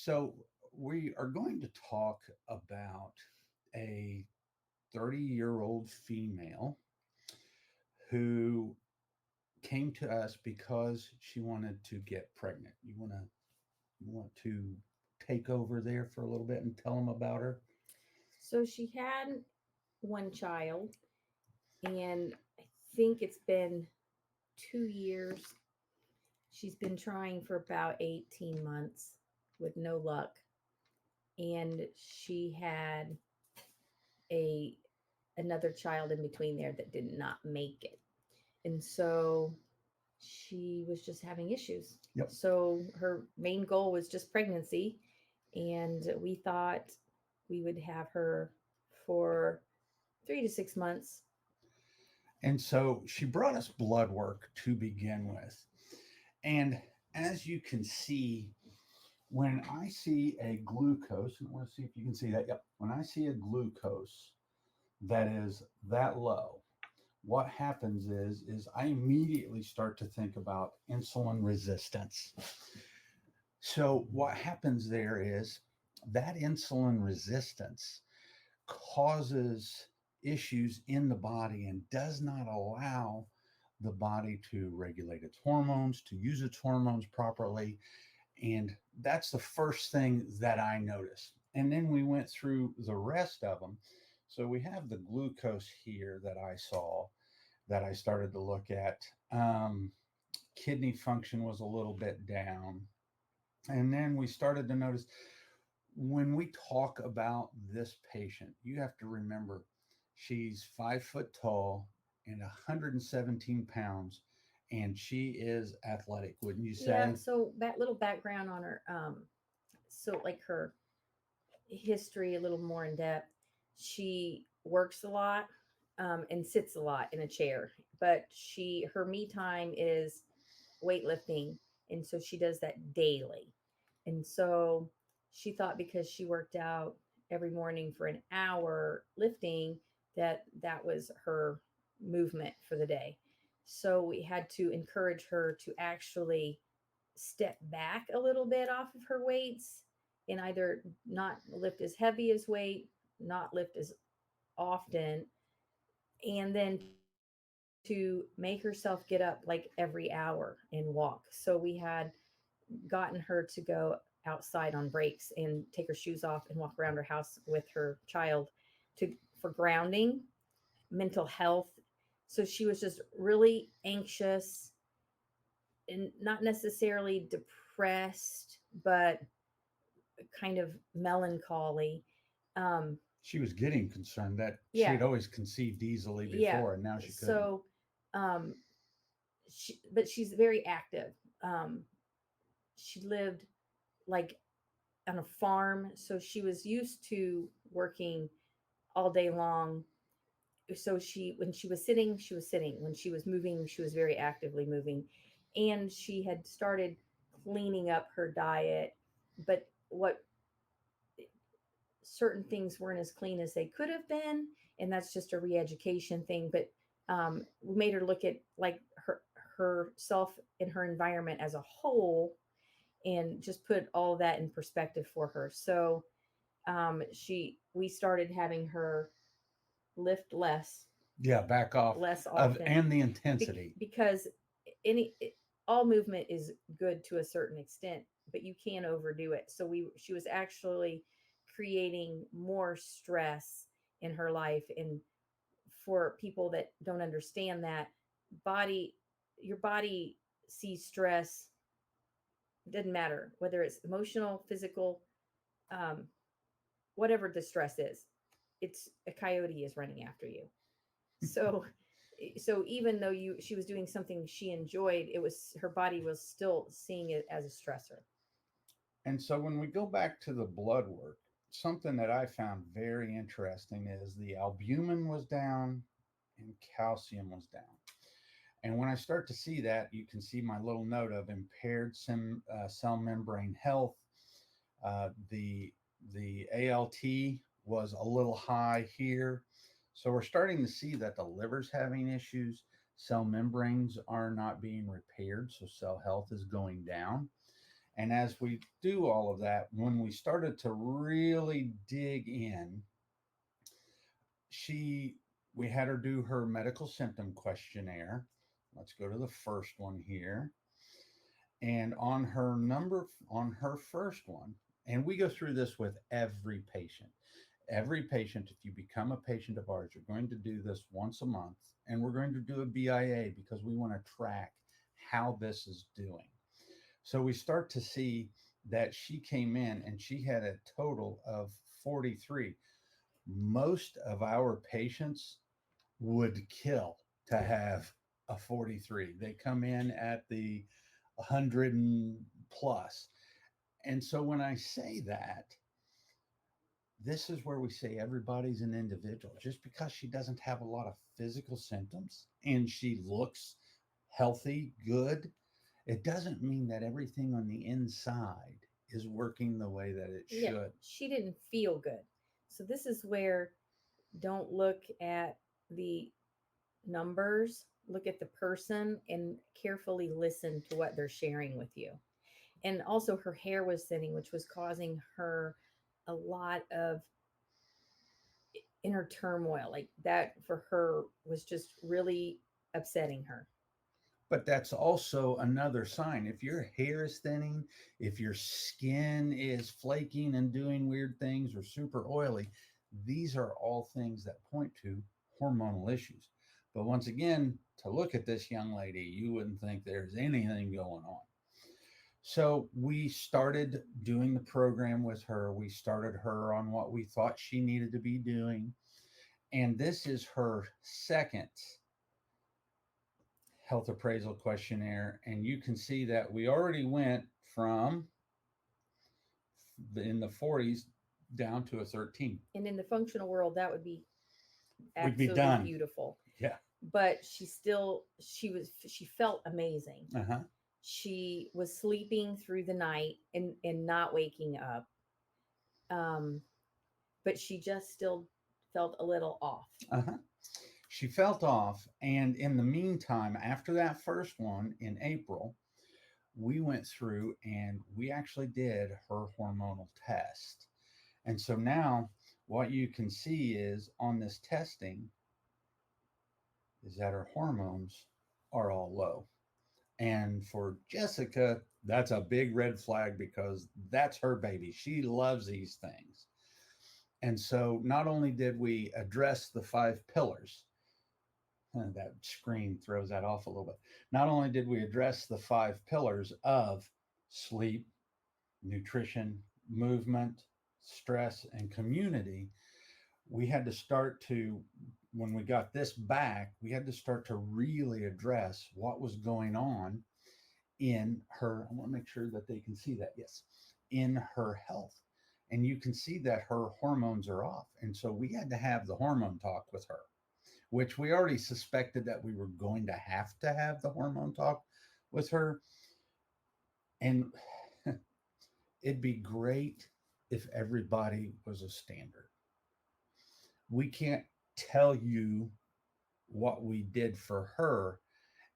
So, we are going to talk about a 30-year-old female who came to us because she wanted to get pregnant. You want to take over there for a little bit and tell them about her? So she had one child, and I think it's been 2 years. She's been trying for about 18 months with no luck. And she had a another child in between there that did not make it. And so she was just having issues. Yep. So her main goal was just pregnancy. And we thought we would have her for 3 to 6 months. And so she brought us blood work to begin with. And as you can see, when I see a glucose, and I want to see if you can see that. Yep. When I see a glucose that is that low, what happens is I immediately start to think about insulin resistance. So what happens there is that insulin resistance causes issues in the body and does not allow the body to regulate its hormones, to use its hormones properly. And that's the first thing that I noticed. And then we went through the rest of them. So we have the glucose here that I saw that I started to look at. Kidney function was a little bit down. And then we started to notice when we talk about this patient, you have to remember she's 5 foot tall and 117 pounds, and she is athletic, wouldn't you Yeah, say? so that little background on her, so like her history a little more in depth. She works a lot, and sits a lot in a chair, but her me time is weightlifting, and so she does that daily. And so she thought because she worked out every morning for an hour lifting that that was her movement for the day. So we had to encourage her to actually step back a little bit off of her weights and either not lift as heavy as weight, not lift as often, and then to make herself get up like every hour and walk. So we had gotten her to go outside on breaks and take her shoes off and walk around her house with her child to for grounding, mental health. So she was just really anxious and not necessarily depressed, but kind of melancholy. Um, She was getting concerned that she yeah, had always conceived easily yeah. before, and now she couldn't. So, um, but she's very active. Um, she lived like on a farm, so she was used to working all day long. So when she was sitting, she was sitting. When she was moving, she was very actively moving, and she had started cleaning up her diet. But what certain things weren't as clean as they could have been, and that's just a re-education thing. But we made her look at like herself and her environment as a whole, and just put all that in perspective for her. So she we started having her lift Yeah, back off less of often, and the intensity. because any all movement is good to a certain extent, but you can't overdo it. So we she was actually creating more stress in her life. And for people that don't understand that, body your body sees stress. It doesn't matter whether it's emotional, physical, um, whatever the stress is. It's a coyote is running after you. So so even though you she was doing something she enjoyed, it was her body was still seeing it as a stressor. And so when we go back to the blood work, something that I found very interesting is the albumin was down and calcium was down. And when I start to see that, you can see my little note of impaired cell membrane health. The ALT was a little high here. So we're starting to see that the liver's having issues. Cell membranes are not being repaired, so cell health is going down. And as we do all of that, when we started to really dig in, she we had her do her medical symptom questionnaire. Let's go to the first one here. And on her first one, and we go through this with every patient. Every patient, if you become a patient of ours, you're going to do this once a month, and we're going to do a BIA because we want to track how this is doing. So we start to see that she came in and she had a total of 43. Most of our patients would kill to have a 43. They come in at the 100 and plus. And so when I say that, this is where we say everybody's an individual. Just because she doesn't have a lot of physical symptoms and she looks healthy, good, it doesn't mean that everything on the inside is working the way that it Yeah, should. she didn't feel good. So this is where don't look at the numbers, look at the person and carefully listen to what they're sharing with you. And also her hair was thinning, which was causing her a lot of inner turmoil. Like that for her was just really upsetting her. But that's also another sign. If your hair is thinning, if your skin is flaking and doing weird things or super oily, these are all things that point to hormonal issues. But once again, to look at this young lady, you wouldn't think there's anything going on. So we started doing the program with her. We started her on what we thought she needed to be doing. And this is her second health appraisal questionnaire. And you can see that we already went from in the 40s down to a 13. And in the functional world, that would be We'd be absolutely done. beautiful. Yeah. But she felt amazing. Uh-huh. She was sleeping through the night and not waking up. Um, but she just still felt a little off. Uh-huh. She felt off. And in the meantime, after that first one in April, we went through and we actually did her hormonal test. And so now what you can see is on this testing is that her hormones are all low. And for Jessica, that's a big red flag because that's her baby. She loves these things. And so not only did we address the 5 pillars, that screen throws that off a little bit. Not only did we address the 5 pillars of sleep, nutrition, movement, stress, and community, we had to start to, when we got this back, we had to start to really address what was going on in her. I want to make sure that they can see that. Yes, in her health. And you can see that her hormones are off. And so we had to have the hormone talk with her, which we already suspected that we were going to have the hormone talk with her. And it'd be great if everybody was a standard. We can't tell you what we did for her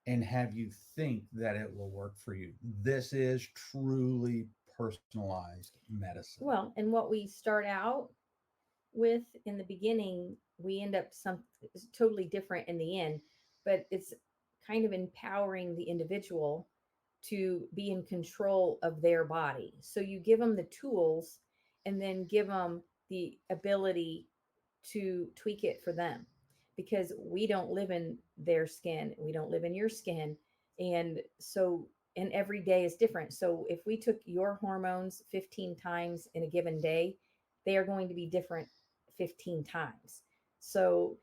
and have you think that it will work for you. This is truly personalized medicine. Well, and what we start out with in the beginning, we end up some totally different in the end, but it's kind of empowering the individual to be in control of their body. So you give them the tools and then give them the ability to tweak it for them because we don't live in their skin. We don't live in your skin. And so, and every day is different. So if we took your hormones 15 times in a given day, they are going to be different 15 times. So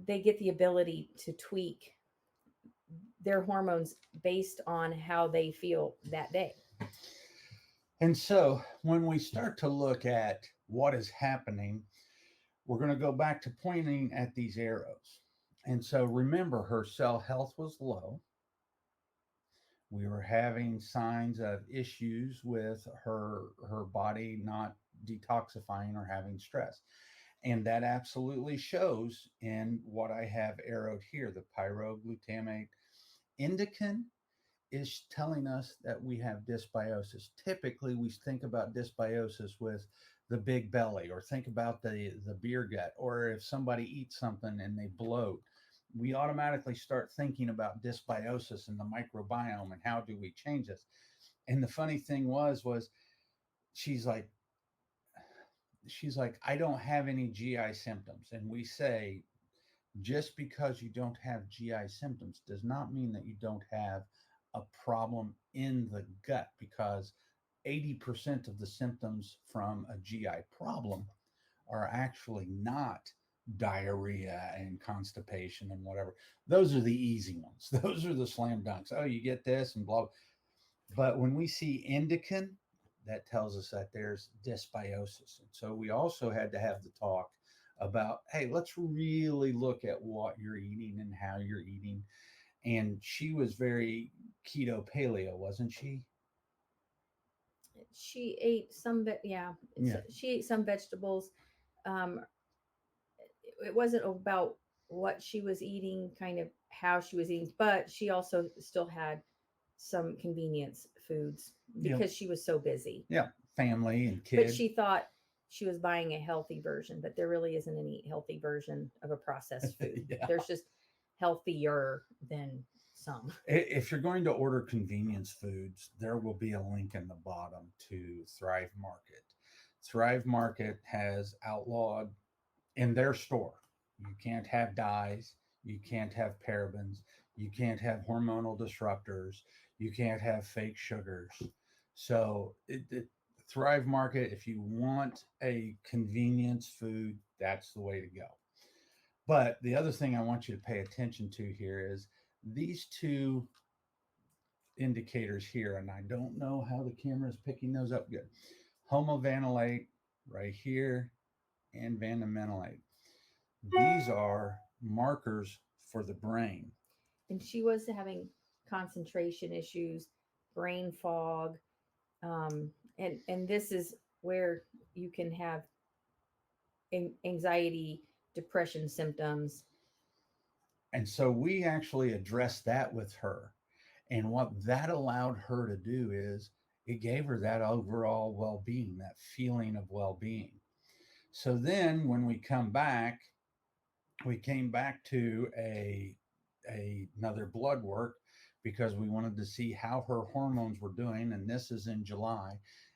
they get the ability to tweak their hormones based on how they feel that day. And so when we start to look at what is happening, we're going to go back to pointing at these arrows. And so remember, her cell health was low. We were having signs of issues with her body not detoxifying or having stress. And that absolutely shows in what I have arrowed here, the pyroglutamate indican is telling us that we have dysbiosis. Typically, we think about dysbiosis with the big belly, or think about the beer gut, or if somebody eats something and they bloat, we automatically start thinking about dysbiosis and the microbiome and how do we change this. And the funny thing was she's like she's like, I don't have any GI symptoms. And we say, just because you don't have GI symptoms does not mean that you don't have a problem in the gut, because 80% of the symptoms from a GI problem are actually not diarrhea and constipation and whatever. Those are the easy ones. Those are the slam dunks. Oh, you get this and blah. But when we see indican, that tells us that there's dysbiosis. And so we also had to have the talk about, hey, let's really look at what you're eating and how you're eating. And she was very keto paleo, wasn't she? She ate some, yeah, Yeah. she ate some vegetables. Um, it wasn't about what she was eating, kind of how she was eating, but she also still had some convenience foods Yeah. because she was so busy. Yeah. Family and But kid. she thought she was buying a healthy version, but there really isn't any healthy version of a processed food. Yeah. There's just healthier than some. If you're going to order convenience foods, there will be a link in the bottom to Thrive Market. Thrive Market has outlawed in their store, you can't have dyes, you can't have parabens, you can't have hormonal disruptors, you can't have fake sugars. So, Thrive Market, if you want a convenience food, that's the way to go. But the other thing I want you to pay attention to here is these two indicators here, and I don't know how the camera is picking those up good. Homovanillate right here and vandaminoate. These are markers for the brain. And she was having concentration issues, brain fog, and this is where you can have anxiety, depression symptoms. And so we actually addressed that with her. And what that allowed her to do is it gave her that overall well being, that feeling of well being. So then when we come back, we came back to another blood work because we wanted to see how her hormones were doing, and this is in July.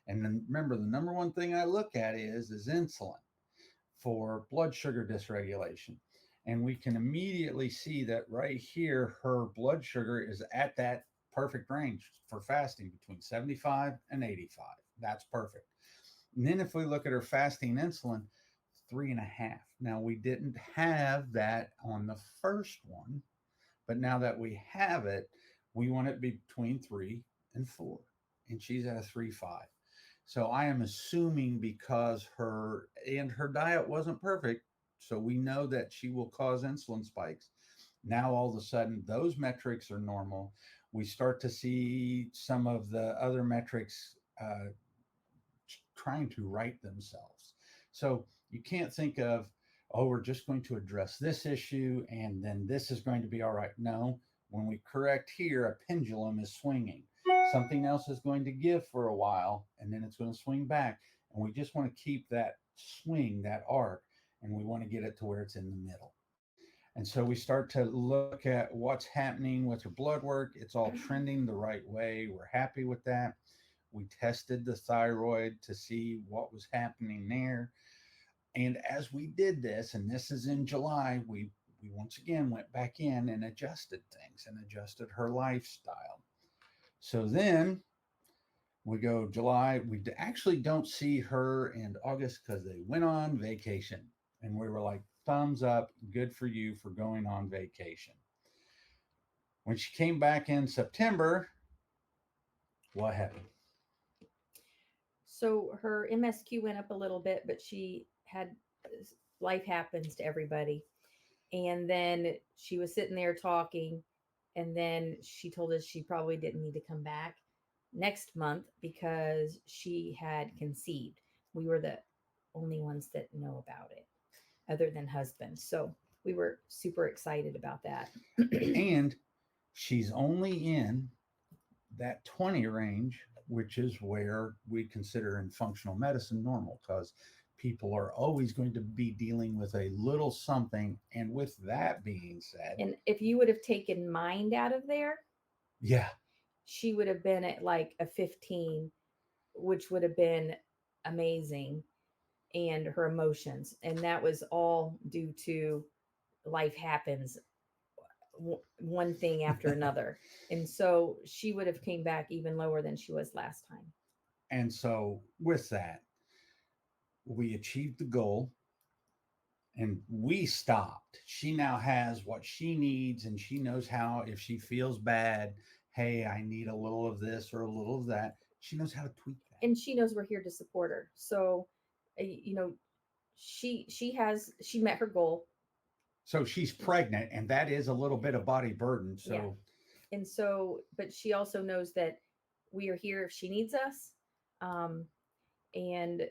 And then remember, the number one thing I look at is insulin for blood sugar dysregulation. And we can immediately see that right here her blood sugar is at that perfect range for fasting, between 75 and 85. That's perfect. And then if we look at her fasting insulin, 3.5. Now, we didn't have that on the first one, but now that we have it, we want it between 3 and 4. And she's at a 3.5. So I am assuming because her diet wasn't perfect, so we know that she will cause insulin spikes. Now all of a sudden those metrics are normal. We start to see some of the other metrics trying to right themselves. So you can't think of, oh, we're just going to address this issue and then this is going to be all right. No, when we correct here, a pendulum is swinging. Something else is going to give for a while and then it's going to swing back. And we just want to keep that swing, that arc, and we want to get it to where it's in the middle. And so we start to look at what's happening with her blood work. It's all trending the right way. We're happy with that. We tested the thyroid to see what was happening there. And as we did this, and this is in July, we once again went back in and adjusted things and adjusted her lifestyle. So then we go July. We actually don't see her in August because they went on vacation. And we were like, thumbs up, good for you for going on vacation. When she came back in September, what happened? So her MSQ went up a little bit, but she had, life happens to everybody. And then she was sitting there talking, and then she told us she probably didn't need to come back next month because she had conceived. We were the only ones that know about it, other than husband. So we were super excited about that. And she's only in that 20 range, which is where we consider in functional medicine normal, because people are always going to be dealing with a little something. And with that being said, And if you would have taken mind out of there, yeah, she would have been at like a 15, which would have been amazing. And her emotions. And that was all due to life happens, one thing after another. And so she would have came back even lower than she was last time. and so with that, we achieved the goal and we stopped. She now has what she needs, and she knows how, if she feels bad, hey, I need a little of this or a little of that, she knows how to tweak that. And she knows we're here to support her. So, you know, she met her goal. So she's pregnant, and that is a little bit of body burden. Yeah. So, And so, but she also knows that we are here if she needs us. Um, and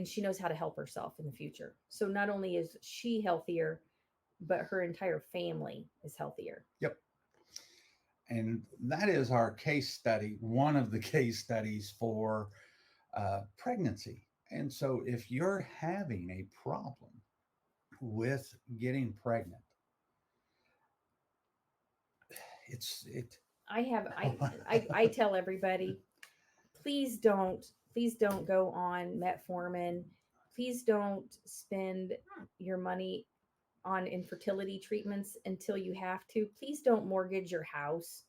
she knows how to help herself in the future. So not only is she healthier, but her entire family is healthier. yep. And that is our case study, one of the case studies for pregnancy. And so, if you're having a problem with getting pregnant, it's it. I have I tell everybody, please don't go on metformin. Please don't spend your money on infertility treatments until you have to. Please don't mortgage your house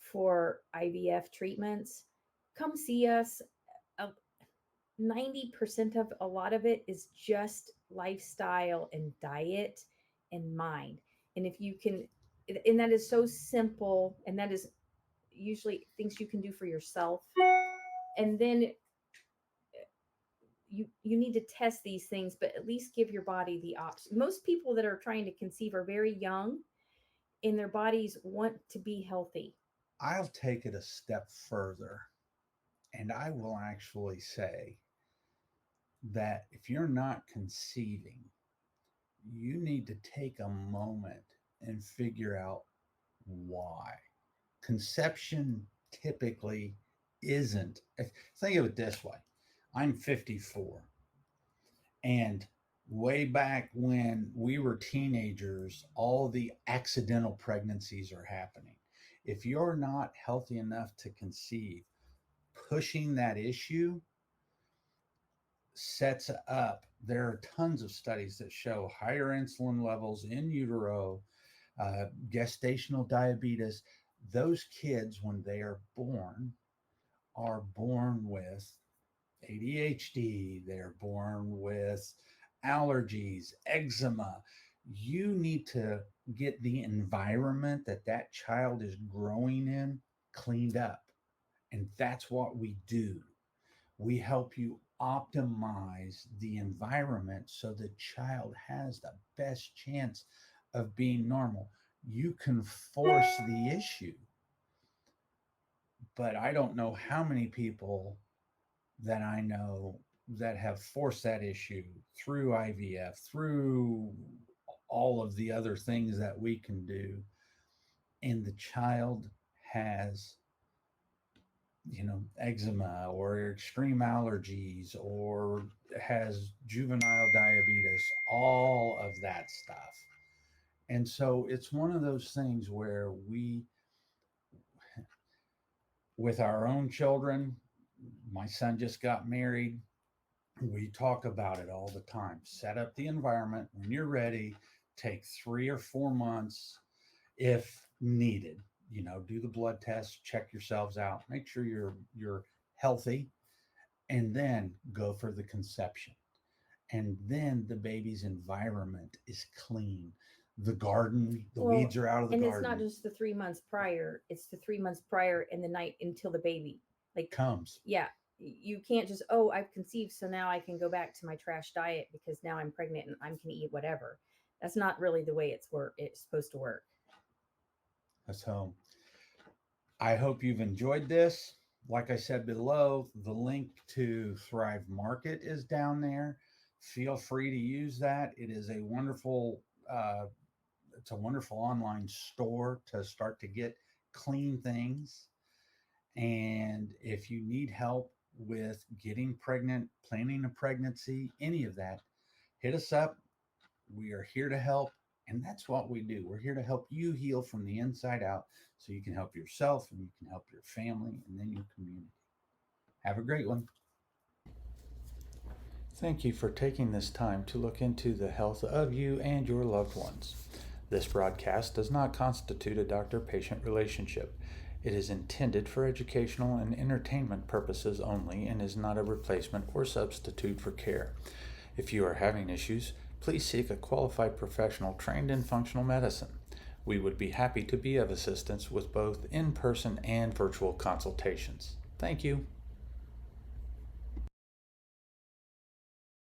for IVF treatments. Come see us. Uh, 90% of a lot of it is just lifestyle and diet and mind. And if you can, and that is so simple, and that is usually things you can do for yourself. And then you need to test these things, but at least give your body the option. Most people that are trying to conceive are very young, and their bodies want to be healthy. I'll take it a step further, and I will actually say that if you're not conceiving, you need to take a moment and figure out why. Conception typically isn't. Think of it this way: I'm 54, and way back when we were teenagers, all the accidental pregnancies are happening. If you're not healthy enough to conceive, pushing that issue sets up. There are tons of studies that show higher insulin levels in utero, gestational diabetes. Those kids, when they are born with ADHD, they're born with allergies, eczema. You need to get the environment that that child is growing in cleaned up. And that's what we do. We help you optimize the environment so the child has the best chance of being normal. You can force the issue, but I don't know how many people that I know that have forced that issue through IVF, through all of the other things that we can do, and the child has, eczema or extreme allergies or has juvenile diabetes, all of that stuff. And so it's one of those things where we, with our own children, my son just got married. We talk about it all the time. Set up the environment when you're ready, take 3 or 4 months if needed. Do the blood test, check yourselves out, make sure you're healthy, and then go for the conception. And then the baby's environment is clean. The garden, the Well, weeds are out of the and it's not garden. just the 3 months prior, it's the 3 months prior and the night until the baby. Like, Comes. yeah, you can't just, oh, I've conceived, so now I can go back to my trash diet because now I'm pregnant and I'm can eat whatever. That's not really the way it's supposed to work. So I hope you've enjoyed this. Like I said below, the link to Thrive Market is down there. Feel free to use that. It is a wonderful it's a wonderful online store to start to get clean things. And if you need help with getting pregnant, planning a pregnancy, any of that, hit us up. We are here to help. And that's what we do. We're here to help you heal from the inside out so you can help yourself and you can help your family and then your community. Have a great one. Thank you for taking this time to look into the health of you and your loved ones. This broadcast does not constitute a doctor-patient relationship. It is intended for educational and entertainment purposes only and is not a replacement or substitute for care. If you are having issues, please seek a qualified professional trained in functional medicine. We would be happy to be of assistance with both in-person and virtual consultations. Thank you.